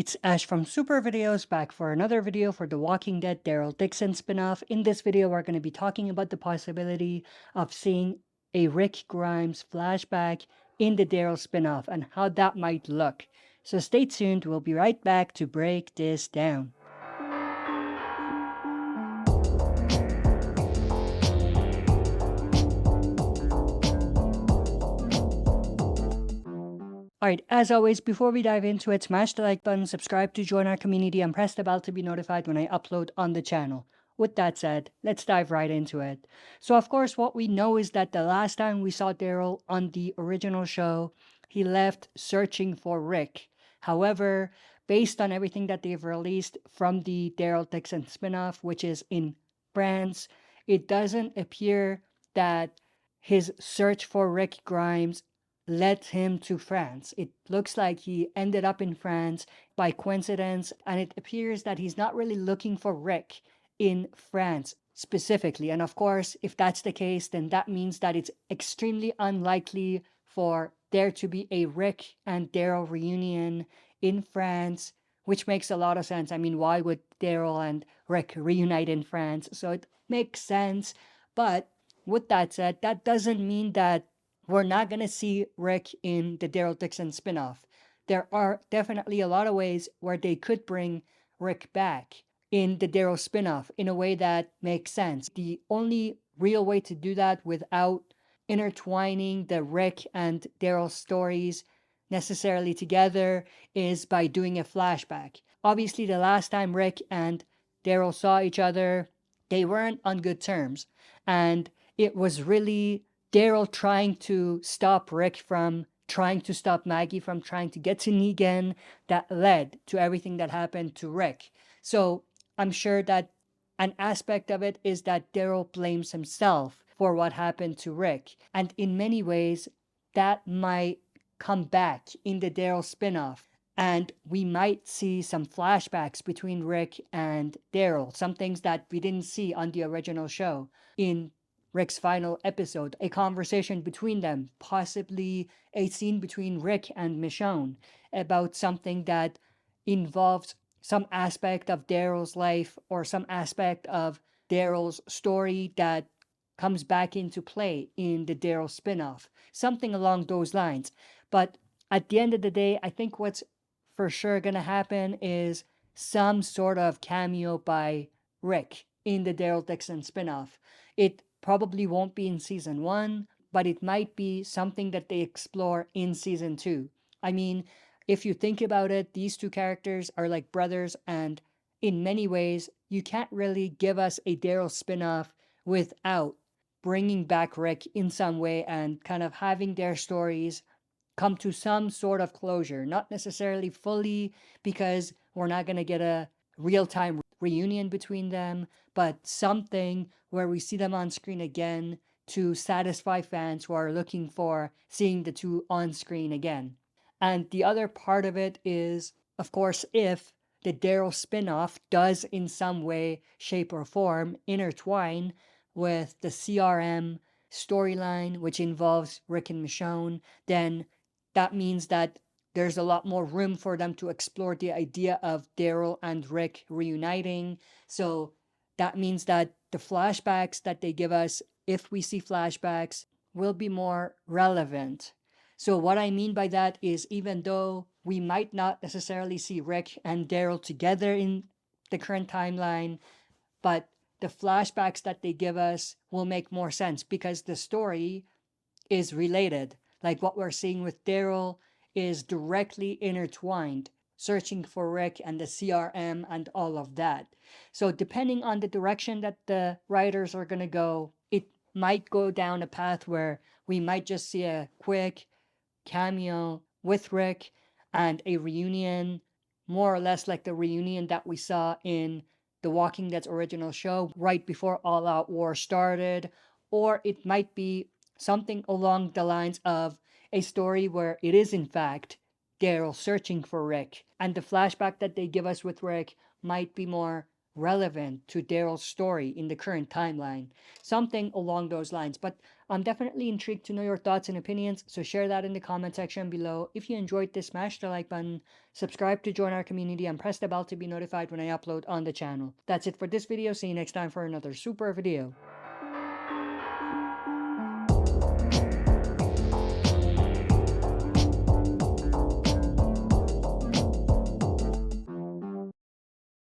It's Ash from SuperVideos back for another video for the Walking Dead Daryl Dixon spinoff. In this video, we're going to be talking about the possibility of seeing a Rick Grimes flashback in the Daryl spinoff and how that might look. So stay tuned, we'll be right back to break this down. Alright, as always, before we dive into it, smash the like button, subscribe to join our community, and press the bell to be notified when I upload on the channel. With that said, let's dive right into it. So, of course, what we know is that the last time we saw Daryl on the original show, he left searching for Rick. However, based on everything that they've released from the Daryl Dixon spinoff, which is in France, it doesn't appear that his search for Rick Grimes led him to France. It looks like he ended up in France by coincidence, and it appears that he's not really looking for Rick in France specifically. And of course, if that's the case, then that means that it's extremely unlikely for there to be a Rick and Daryl reunion in France, which makes a lot of sense. I mean, why would Daryl and Rick reunite in France? So it makes sense. But with that said, that doesn't mean that we're not going to see Rick in the Daryl Dixon spinoff. There are definitely a lot of ways where they could bring Rick back in the Daryl spinoff in a way that makes sense. The only real way to do that without intertwining the Rick and Daryl stories necessarily together is by doing a flashback. Obviously, the last time Rick and Daryl saw each other, they weren't on good terms. And it was really Daryl trying to stop Rick from trying to stop Maggie from trying to get to Negan that led to everything that happened to Rick. So I'm sure that an aspect of it is that Daryl blames himself for what happened to Rick. And in many ways, that might come back in the Daryl spinoff. And we might see some flashbacks between Rick and Daryl, some things that we didn't see on the original show. In Rick's final episode, a conversation between them, possibly a scene between Rick and Michonne about something that involves some aspect of Daryl's life or some aspect of Daryl's story that comes back into play in the Daryl spinoff, something along those lines. But at the end of the day, I think what's for sure gonna happen is some sort of cameo by Rick in the Daryl Dixon spinoff. It probably won't be in season 1, but it might be something that they explore in season 2. I mean, if you think about it, these two characters are like brothers, and in many ways, you can't really give us a Daryl spinoff without bringing back Rick in some way and kind of having their stories come to some sort of closure. Not necessarily fully, because we're not going to get a real time reunion between them, but something where we see them on screen again to satisfy fans who are looking for seeing the two on screen again. And the other part of it is, of course, if the Daryl spinoff does in some way, shape, or form intertwine with the CRM storyline, which involves Rick and Michonne, then that means that there's a lot more room for them to explore the idea of Daryl and Rick reuniting. So that means that the flashbacks that they give us, if we see flashbacks, will be more relevant. So what I mean by that is, even though we might not necessarily see Rick and Daryl together in the current timeline, but the flashbacks that they give us will make more sense because the story is related. Like what we're seeing with Daryl is directly intertwined, searching for Rick and the CRM and all of that. So depending on the direction that the writers are going to go, it might go down a path where we might just see a quick cameo with Rick and a reunion, more or less like the reunion that we saw in The Walking Dead's original show right before All Out War started. Or it might be something along the lines of a story where it is in fact Daryl searching for Rick, and the flashback that they give us with Rick might be more relevant to Daryl's story in the current timeline. Something along those lines. But I'm definitely intrigued to know your thoughts and opinions, so share that in the comment section below. If you enjoyed this, smash the like button, subscribe to join our community, and press the bell to be notified when I upload on the channel. That's it for this video. See you next time for another super video.